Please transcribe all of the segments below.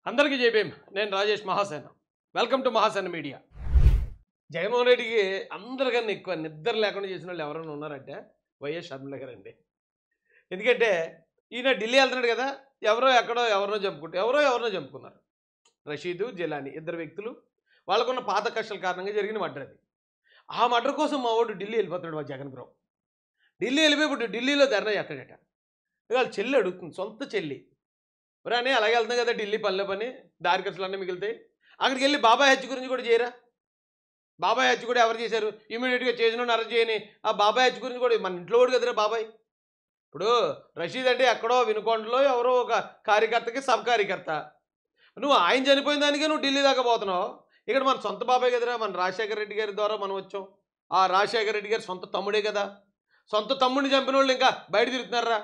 అందరికీ జైభీమ్. నేను Rajesh Mahasena. Welcome to Mahasena media. Jaganmohan రెడ్డికి అందరికన్నా ఎక్కువ నిద్ర లేకుండా చేసిన వాళ్ళు ఎవరైనా ఉన్నారంటే వైఎస్ షర్మిల గారు అండి. ఎందుకంటే ఈయన ఢిల్లీ వెళ్తున్నాడు కదా, ఎవరినో చంపుకున్నారు. రషీదు, జిలానీ ఇద్దరు వ్యక్తులు, వాళ్ళకున్న పాత కష్టాల కారణంగా జరిగిన మర్డర్ అది. ఆ మర్డర్ కోసం మా వాడు ఢిల్లీ వెళ్ళిపోతున్నాడు. మా జగన్ బ్రో ఢిల్లీ వెళ్ళిపోయి ఇప్పుడు ఢిల్లీలో ధర్నా చేస్తాడట. వాళ్ళ చెల్లి అడుగుతుంది, సొంత చెల్లి, అని అలాగే వెళ్తున్నాం కదా ఢిల్లీ పని దారి ఖర్చులు అన్నీ మిగులుతాయి, అక్కడికి వెళ్ళి బాబాయ్ హత్య గురించి కూడా చేయరా? బాబాయ్ హత్య కూడా ఎవరు చేశారు? ఇమీడియట్గా చేసిన అరెస్ట్ చేయని ఆ బాబాయ్ హత్య గురించి కూడా మన ఇంట్లో కూడా కదరా బాబాయ్. ఇప్పుడు రషీద్ అంటే ఎక్కడో వినుకొండలో ఎవరో ఒక కార్యకర్తకి సబ్ కార్యకర్త. నువ్వు ఆయన చనిపోయిన దానికే నువ్వు ఢిల్లీ దాకా పోతున్నావు. ఇక్కడ మన సొంత బాబాయ్ కదరా, మన రాజశేఖర రెడ్డి గారి ద్వారా మనం వచ్చాం. ఆ రాజశేఖర రెడ్డి గారి సొంత తమ్ముడే కదా. సొంత తమ్ముడిని చంపిన వాళ్ళు ఇంకా బయట తిరుగుతున్నారా?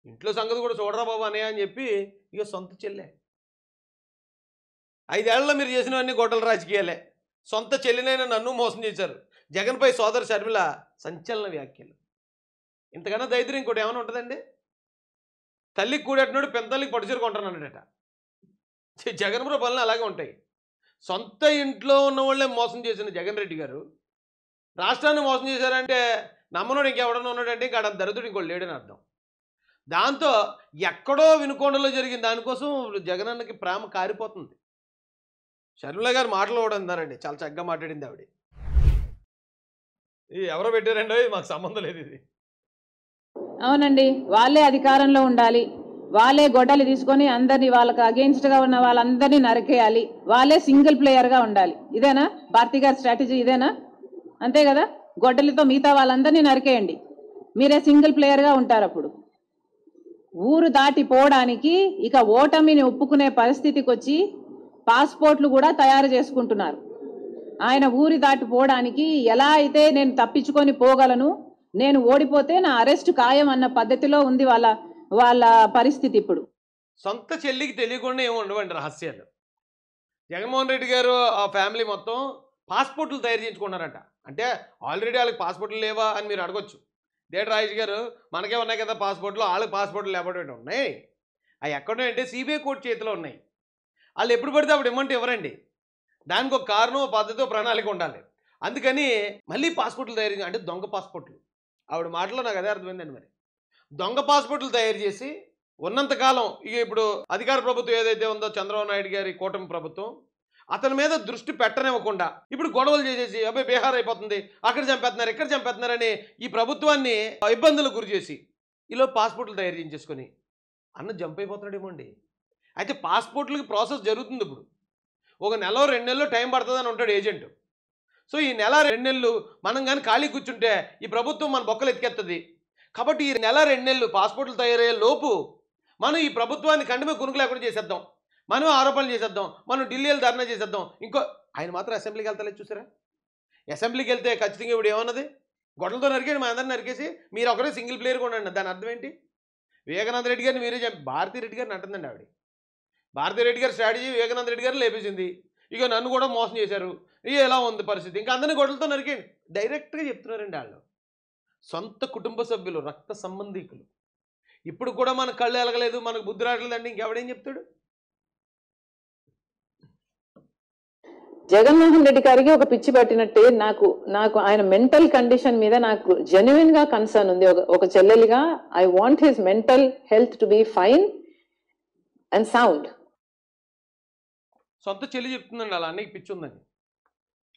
ఇంట్లో సంగతి కూడా చూడరా బాబు అనే అని చెప్పి ఇక సొంత చెల్లె. 5 ఏళ్లలో మీరు చేసినవన్నీ గొడ్డల రాజకీయాలే. సొంత చెల్లినైనా నన్ను మోసం చేశారు. జగన్పై సోదరు షర్మిల సంచలన వ్యాఖ్యలు. ఇంతకన్నా దైత్యం ఇంకోటి ఏమైనా ఉంటుందండి? తల్లికి కూడెట్టినాడు పెంతల్లికి పట్టుచీర కొంటానన్నాడట. జగన్ బ్రో పనులు అలాగే ఉంటాయి. సొంత ఇంట్లో ఉన్న వాళ్ళే మోసం చేసిన జగన్ రెడ్డి గారు రాష్ట్రాన్ని మోసం చేశారంటే నమ్మనోడు ఇంకెవడన్నా ఉన్నాడంటే ఇంకా దరిద్రుడు ఇంకోటి లేడని అర్థం. దాంతో ఎక్కడో వినుకొండలో జరిగిన దానికోసం జగనన్నకి ప్రేమ కారిపోతుంది. షర్మిల గారు మాటలు కూడా అన్నారండి, చాలా చక్కగా మాట్లాడింది ఆవిడ. ఇది ఎవరో పెట్టారండి, మాకు సంబంధం లేదు ఇది. అవునండి, వాళ్ళే అధికారంలో ఉండాలి, వాళ్ళే గొడ్డలు తీసుకొని అందరినీ వాళ్ళకి అగెయిన్స్ట్గా ఉన్న వాళ్ళందరినీ నరికేయాలి, వాళ్ళే సింగిల్ ప్లేయర్గా ఉండాలి. ఇదేనా భారతి గారి స్ట్రాటజీ? ఇదేనా? అంతే కదా, గొడ్డలితో మిగతా వాళ్ళందరినీ నరికేయండి, మీరే సింగిల్ ప్లేయర్గా ఉంటారు. అప్పుడు ఊరు దాటిపోవడానికి ఇక ఓటమిని ఒప్పుకునే పరిస్థితికి వచ్చి పాస్పోర్ట్లు కూడా తయారు చేసుకుంటున్నారు. ఆయన ఊరి దాటిపోవడానికి ఎలా అయితే నేను తప్పించుకొని పోగలను, నేను ఓడిపోతే నా అరెస్ట్ ఖాయం అన్న పద్ధతిలో ఉంది వాళ్ళ పరిస్థితి. ఇప్పుడు సొంత చెల్లికి తెలియకుండా ఏమి ఉండవండి రహస్యాలు. జగన్మోహన్ రెడ్డి గారు ఆ ఫ్యామిలీ మొత్తం పాస్పోర్ట్లు తయారు చేయించుకున్నారంట. అంటే ఆల్రెడీ వాళ్ళకి పాస్పోర్ట్లు లేవా అని మీరు అడగొచ్చు. దేటి రాజేష్ గారు, మనకే ఉన్నాయి కదా పాస్పోర్ట్లు, వాళ్ళకి పాస్పోర్ట్లు లేకపోతే ఉన్నాయి. అవి ఎక్కడున్నాయంటే సిబిఐ కోర్టు చేతిలో ఉన్నాయి. వాళ్ళు ఎప్పుడు పడితే అప్పుడు ఇమ్మంటే ఎవరండి? దానికి ఒక కారణం, పద్ధతి, ప్రణాళిక ఉండాలి. అందుకని మళ్ళీ పాస్పోర్ట్లు తయారు అంటే దొంగ పాస్పోర్ట్లు. ఆవిడ మాటలో నాకు అదే అర్థమైందండి. మరి దొంగ పాస్పోర్ట్లు తయారు చేసి ఉన్నంతకాలం ఇక ఇప్పుడు అధికార ప్రభుత్వం ఏదైతే ఉందో చంద్రబాబు నాయుడు గారి కూటమి ప్రభుత్వం, అతని మీద దృష్టి పెట్టనివ్వకుండా ఇప్పుడు గొడవలు చేసేసి అబ్బాయి బీహార్ అయిపోతుంది, అక్కడ చంపేస్తున్నారు, ఇక్కడ చంపేస్తున్నారని ఈ ప్రభుత్వాన్ని ఇబ్బందులకు గురి చేసి ఇలా పాస్పోర్ట్లు తయారు చేయించేసుకొని అన్న జంప్ అయిపోతున్నాడేమో అండి. అయితే పాస్పోర్ట్లకి ప్రాసెస్ జరుగుతుంది. ఇప్పుడు ఒక నెల 2 నెలలు టైం పడుతుందని ఉంటాడు ఏజెంట్. సో ఈ నెల 2 నెలలు మనం కానీ ఖాళీ కూర్చుంటే ఈ ప్రభుత్వం మన బొక్కలు ఎత్తికెత్తది. కాబట్టి ఈ నెల 2 నెలలు పాస్పోర్ట్లు తయారయ్యే లోపు మనం ఈ ప్రభుత్వాన్ని కంటిమే కునుకు లేకుండా చేసేద్దాం, మనం ఆరోపణలు చేసేద్దాం, మనం ఢిల్లీలో ధర్నా చేసేద్దాం. ఆయన మాత్రం అసెంబ్లీకి వెళ్తలేదు చూసారా? అసెంబ్లీకి వెళ్తే ఖచ్చితంగా ఇప్పుడు ఏమన్నది, గొడవలతో నరికేయండి, మా అందరిని నరికేసి మీరు ఒకరే సింగిల్ ప్లేయర్గా ఉండండి. దాని అర్థం ఏంటి? వివేకానంద రెడ్డి గారిని మీరే భారతీ రెడ్డి గారిని అంటుందండి ఆవిడ. భారతీ రెడ్డి గారి స్ట్రాటజీ వివేకానంద రెడ్డి గారు లేపేసింది. ఇక నన్ను కూడా మోసం చేశారు, ఇక ఎలా ఉంది పరిస్థితి, ఇంకా అందరినీ గొడవలతో నరికేయండి డైరెక్ట్గా చెప్తున్నారండి వాళ్ళు. సొంత కుటుంబ సభ్యులు, రక్త సంబంధికులు. ఇప్పుడు కూడా మనకు కళ్ళు ఎలగలేదు, మనకు బుద్ధి రావట్లేదండి, ఇంకెవడేం చెప్తాడు? జగన్మోహన్ రెడ్డి గారికి ఒక పిచ్చి పట్టినట్టే నాకు ఆయన మెంటల్ కండిషన్ మీద నాకు జెన్యున్ గా కన్సర్న్ ఉంది. ఒక చెల్లెలిగా I want his mental health to be fine and sound. సొంత చెల్లి చెప్తుందండి అలా అన్నయ్యకి పిచ్చి ఉందని.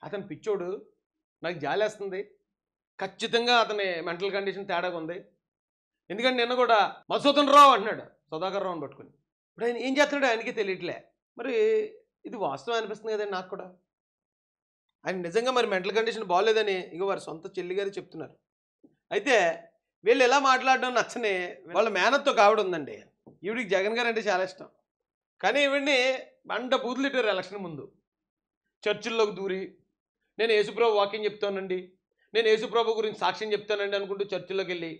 అతను పిచ్చోడు, నాకు జాలేస్తుంది. ఖచ్చితంగా అతని మెంటల్ కండిషన్ తేడాగా ఉంది. ఎందుకంటే నిన్న కూడా మధుసూదన్ రావు అంటున్నాడు సుధాకర్ రావుని పట్టుకుని. ఇప్పుడు ఆయన ఏం చేస్తున్నాడు ఆయనకి తెలియట్లే. మరి ఇది వాస్తవం అనిపిస్తుంది కదండి నాకు కూడా. ఆయన నిజంగా మరి మెంటల్ కండిషన్ బాగోలేదని ఇక వారి సొంత చెల్లి గారు చెప్తున్నారు. అయితే వీళ్ళు ఎలా మాట్లాడడం నచ్చని వాళ్ళ మేనత్తో కావిడ ఉందండి. ఈవిడికి జగన్ గారు అంటే చాలా ఇష్టం. కానీ ఈవిడిని బండ బూతులు ఇట్టారు ఎలక్షన్ ముందు. చర్చిల్లోకి దూరి నేను యేసుప్రభు వాక్యం చెప్తానండి, నేను యేసుప్రభు గురించి సాక్ష్యం చెప్తానండి అనుకుంటూ చర్చిల్లోకి వెళ్ళి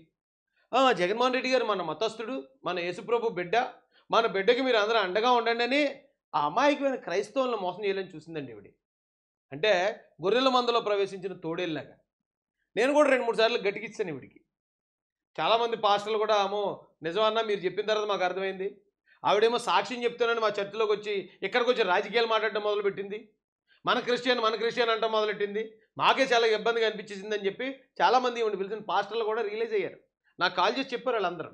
జగన్మోహన్ రెడ్డి గారు మన మతస్థుడు, మన యేసుప్రభు బిడ్డ, మన బిడ్డకి మీరు అందరూ అండగా ఉండండి అని ఆ అమాయకమైన క్రైస్తవులను మోసం చేయాలని చూసిందండి ఈవిడ. అంటే గొర్రెల మందలో ప్రవేశించిన తోడేళ్ళలాగా. నేను కూడా 2-3 సార్లు గట్టికిచ్చాను ఈవిడికి. చాలామంది పాస్టర్లు కూడా నిజమన్నా మీరు చెప్పిన తర్వాత మాకు అర్థమైంది, ఆవిడేమో సాక్ష్యం చెప్తానని మా చర్చిలోకి వచ్చి ఇక్కడికి వచ్చి రాజకీయాలు మాట్లాడడం మొదలుపెట్టింది. మన క్రిస్టియన్ అంటాం మొదలెట్టింది. మాకే చాలా ఇబ్బందిగా అనిపించిందని చెప్పి చాలామంది ఈవిడ పిలిచిన పాస్టర్లు కూడా రియలైజ్ అయ్యారు. నాకు కాల్ చేసి చెప్పారు వాళ్ళందరూ.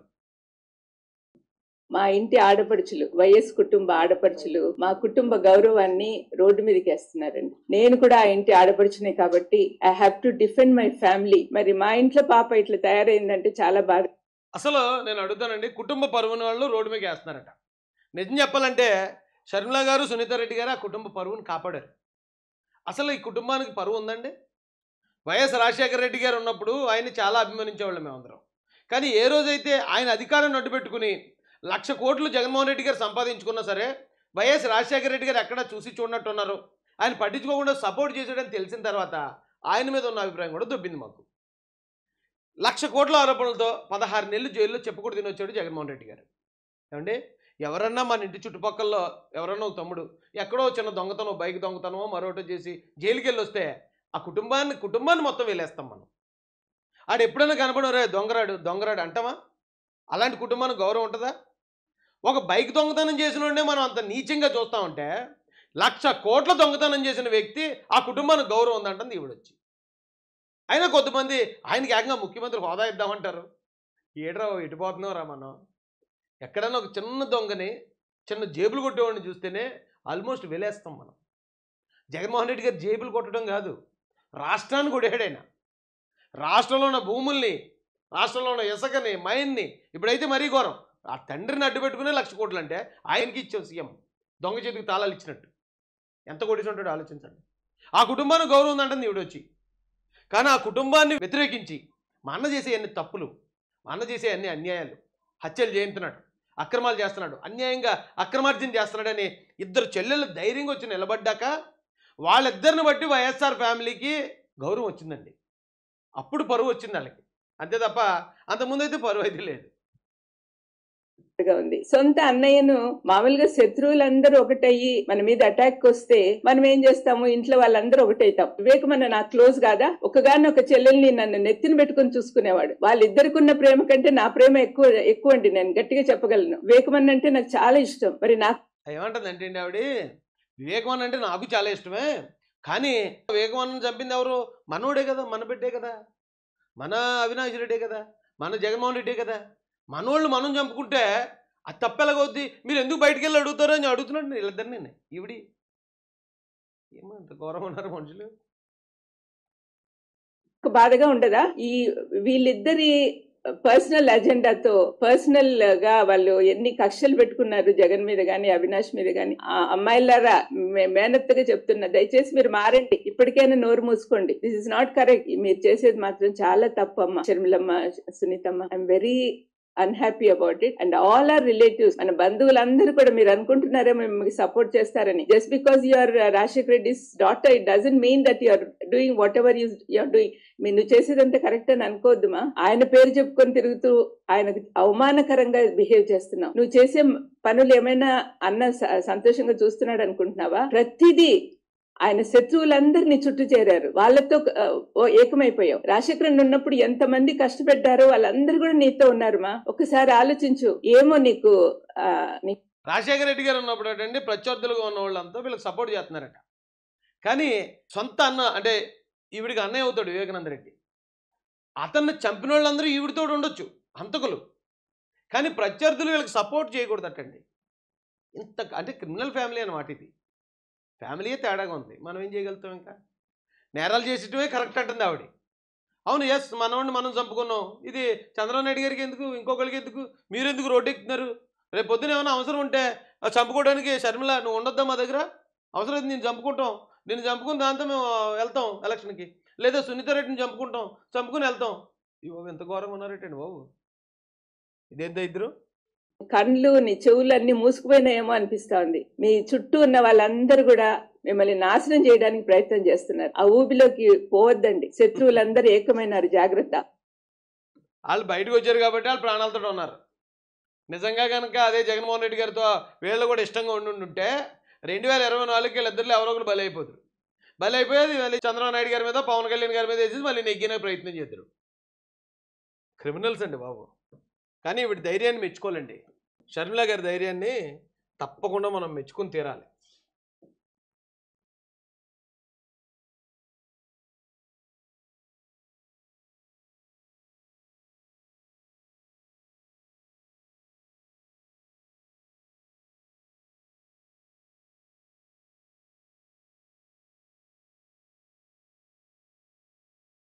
మా ఇంటి ఆడపడుచులు, వైఎస్ కుటుంబ ఆడపడుచులు మా కుటుంబ గౌరవాన్ని రోడ్డు మీదకి వేస్తున్నారండి. నేను కూడా ఆ ఇంటి ఆడపడుచునే కాబట్టి I have to defend my family. మరి మా ఇంట్లో పాప ఇట్లా తయారైందంటే చాలా బాధ. అసలు నేను అడుగుతానండి, కుటుంబ పరువుని వాళ్ళు రోడ్డు మీద వేస్తున్నారట. నిజం చెప్పాలంటే షర్మిల గారు, సునీత రెడ్డి గారు ఆ కుటుంబ పరువుని కాపాడారు. అసలు ఈ కుటుంబానికి పరువు ఉందండి? వైఎస్ రాజశేఖర రెడ్డి గారు ఉన్నప్పుడు ఆయన్ని చాలా అభిమానించేవాళ్ళం మేమందరం. కానీ ఏ రోజైతే ఆయన అధికారం అడ్డుపెట్టుకుని 1,00,000 కోట్లు జగన్మోహన్ రెడ్డి గారు సంపాదించుకున్నా సరే వైఎస్ రాజశేఖర రెడ్డి గారు ఎక్కడ చూసి చూడనట్టున్నారు, ఆయన పట్టించుకోకుండా సపోర్ట్ చేసాడని తెలిసిన తర్వాత ఆయన మీద ఉన్న అభిప్రాయం కూడా దొబ్బింది మాకు. 1,00,000 కోట్ల ఆరోపణలతో 16 నెలలు జైల్లో చెప్పుకుంటూ తినొచ్చాడు జగన్మోహన్ రెడ్డి గారు. ఏమండి, ఎవరన్నా మన ఇంటి చుట్టుపక్కల్లో ఎవరన్నా ఒక తమ్ముడు ఎక్కడో చిన్న దొంగతనం, బైక్ దొంగతనమో మరొకటి చేసి జైలుకి వెళ్ళి వస్తే ఆ కుటుంబాన్ని మొత్తం వెళ్ళేస్తాం మనం. ఆడు ఎప్పుడైనా కనపడరే దొంగరాడు అంటామా? అలాంటి కుటుంబానికి గౌరవం ఉంటుందా? ఒక బైక్ దొంగతనం చేసిన వాడినే మనం అంత నీచంగా చూస్తూ ఉంటే 1,00,000 కోట్ల దొంగతనం చేసిన వ్యక్తి ఆ కుటుంబానికి గౌరవం ఉందంటుంది ఈవిడొచ్చి. అయినా కొంతమంది ఆయనకి ఏకంగా ముఖ్యమంత్రి హోదా ఇద్దామంటారు. ఏడ్రా ఎటుపోతున్నావురా మనం? ఎక్కడైనా ఒక చిన్న దొంగని, చిన్న జేబులు కొట్టేవాడిని చూస్తేనే ఆల్మోస్ట్ వెలేస్తాం మనం. జగన్మోహన్ రెడ్డి గారు జేబులు కొట్టడం కాదు, రాష్ట్రాన్ని కొట్టాడైనా. రాష్ట్రంలో ఉన్న భూముల్ని, రాష్ట్రంలో ఉన్న ఇసుకని, మైన్ని, ఇప్పుడైతే మరీ ఘోరం. ఆ తండ్రిని అడ్డు పెట్టుకునే 1,00,000 కోట్లు అంటే ఆయనకి ఇచ్చాం సీఎం. దొంగ చేతికి తాళాలు ఇచ్చినట్టు ఎంత కొట్టేసి ఉంటాడో ఆలోచించండి. ఆ కుటుంబానికి గౌరవం ఉందంటుంది ఈవిడొచ్చి. కానీ ఆ కుటుంబాన్ని వ్యతిరేకించి మా అన్న చేసే అన్ని తప్పులు, మా అన్న చేసే అన్ని అన్యాయాలు, హత్యలు చేయించున్నాడు, అక్రమాలు చేస్తున్నాడు, అన్యాయంగా అక్రమార్జన చేస్తున్నాడని ఇద్దరు చెల్లెళ్ళు ధైర్యంగా వచ్చి నిలబడ్డాక వాళ్ళిద్దరిని బట్టి వైఎస్ఆర్ ఫ్యామిలీకి గౌరవం వచ్చిందండి. అప్పుడు పరువు వచ్చింది వాళ్ళకి, అంతే తప్ప అంతకుముందు అయితే పరువు అయితే లేదు. ఉంది. సొంత అన్నయ్యను మామూలుగా శత్రువులందరూ ఒకటయ్యి మన మీద అటాక్ వస్తే మనం ఏం చేస్తాము? ఇంట్లో వాళ్ళందరూ ఒకటైతాం. వివేకమన్న నాకు క్లోజ్ కాదా? ఒకగానొక చెల్లెల్ని నన్ను నెత్తిన పెట్టుకుని చూసుకునేవాడు. వాళ్ళిద్దరికి ఉన్న ప్రేమ కంటే నా ప్రేమ ఎక్కువ అండి. నేను గట్టిగా చెప్పగలను. వివేకమన్న అంటే నాకు చాలా ఇష్టం. మరి నాకు ఏమంటుందంటే అండి ఆవిడ, వివేకమన్న అంటే నాకు చాలా ఇష్టమే, కానీ వివేకమన్నను చంపింది ఎవరు? మనోడే కదా, మన బిడ్డే కదా, మన అవినాష్ రెడ్డే కదా, మన జగన్మోహన్ రెడ్డే కదా. మనోళ్ళు మనం చంపుకుంటే అది తప్పెలాగవుద్ది? మీరు ఎందుకు బయటికి వెళ్ళి అడుగుతారో అని అడుగుతున్నాడు వీళ్ళిద్దరిని. ఈవిడి ఏమంత ఘోరం ఉన్నారు మనుషులు. బాధగా ఉండదా? ఈ వీళ్ళిద్దరి పర్సనల్ అజెండాతో పర్సనల్ గా వాళ్ళు ఎన్ని కక్షలు పెట్టుకున్నారు జగన్ మీద గానీ, అవినాష్ మీద గానీ. ఆ అమ్మాయిలారా మేనత్తగా చెప్తున్నా, దయచేసి మీరు మారండి. ఇప్పటికైనా నోరు మూసుకోండి. This is not correct. మీరు చేసేది మాత్రం చాలా తప్పు అమ్మ. షర్మిలమ్మ, సునీతమ్మ, I'm very unhappy about it. And all are relatives, మన బంధువులందరూ కూడా మీరు అనుకుంటున్నారే మేము మీకు సపోర్ట్ చేస్తారని. Just because you're Rajasekhar Reddy's daughter, it doesn't mean that you're doing whatever you're doing. నువ్వు చేసేదంతా కరెక్ట్ అని అనుకోవద్దుమా. ఆయన పేరు చెప్పుకొని తిరుగుతూ ఆయనకు అవమానకరంగా బిహేవ్ చేస్తున్నావు. నువ్వు చేసే పనులు ఏమైనా అన్న సంతోషంగా చూస్తున్నాడు అనుకుంటున్నావా? ప్రతిదీ ఆయన శత్రువులందరినీ చుట్టూ చేరారు, వాళ్ళతో ఏకమైపోయావు. రాజశేఖరన్ ఉన్నప్పుడు ఎంతమంది కష్టపెట్టారో వాళ్ళందరూ కూడా నీతో ఉన్నారు మా. ఒకసారి ఆలోచించు. ఏమో నీకు రాజశేఖర రెడ్డి గారు ఉన్నప్పుడు అంటే ప్రత్యర్థులుగా ఉన్న వాళ్ళంతా వీళ్ళకి సపోర్ట్ చేస్తున్నారట. కానీ సొంత అన్న అంటే ఈవిడికి అన్నయ్య అవుతాడు వివేకానంద రెడ్డి, అతన్ని చంపిన వాళ్ళందరూ ఈవిడితో ఉండొచ్చు, హంతకులు. కానీ ప్రత్యర్థులు వీళ్ళకి సపోర్ట్ చేయకూడదటండి. ఇంత అంటే క్రిమినల్ ఫ్యామిలీ అన్నమాట ఇది. ఫ్యామిలీయే తేడాగా ఉంది. మనం ఏం చేయగలుగుతాం? ఇంకా నేరాలు చేసేటమే కరెక్ట్ అంటుంది ఆవిడ. అవును, ఎస్, మనవాడిని మనం చంపుకున్నాం. ఇది చంద్రబాబు నాయుడు గారికి ఎందుకు, ఇంకొకరికి ఎందుకు? మీరు ఎందుకు రోడ్డు ఎక్కుతున్నారు? రేపు పొద్దున ఏమైనా అవసరం ఉంటే చంపుకోవడానికి షర్మిల నువ్వు ఉండొద్దా మా దగ్గర? అవసరం అయితే నేను చంపుకుంటాం, నేను చంపుకుని దాంతో మేము వెళ్తాం ఎలక్షన్కి, లేదా సునీత రెడ్డిని చంపుకుని వెళ్తాం. ఇవ్వ ఎంత ఘోరంగా ఉన్నారేటండి బాబు. ఇదేంత ఇద్దరు కళ్ళు నీ చెవులన్నీ మూసుకుపోయినాయేమో అనిపిస్తా ఉంది. మీ చుట్టూ ఉన్న వాళ్ళందరూ కూడా మిమ్మల్ని నాశనం చేయడానికి ప్రయత్నం చేస్తున్నారు. ఆ ఊబిలోకి పోవద్దండి. శత్రువులందరూ ఏకమైనారు, జాగ్రత్త. వాళ్ళు బయటకు వచ్చారు కాబట్టి వాళ్ళు ప్రాణాలతో ఉన్నారు. నిజంగా కనుక అదే జగన్మోహన్ రెడ్డి గారితో వీళ్ళు కూడా ఇష్టంగా ఉండుంటే 2024 వీళ్ళిద్దరిలో ఎవరో ఒకరు బలైపోయేది. మళ్ళీ చంద్రబాబు నాయుడు గారి మీద, పవన్ కళ్యాణ్ గారి మీద వేసి మళ్ళీ నెగ్గిన ప్రయత్నం చేద్దరు. క్రిమినల్స్ అండి బాబు. కానీ వీడి ధైర్యాన్ని మెచ్చుకోవాలండి. షర్మిల గారి ధైర్యాన్ని తప్పకుండా మనం మెచ్చుకుని తీరాలి.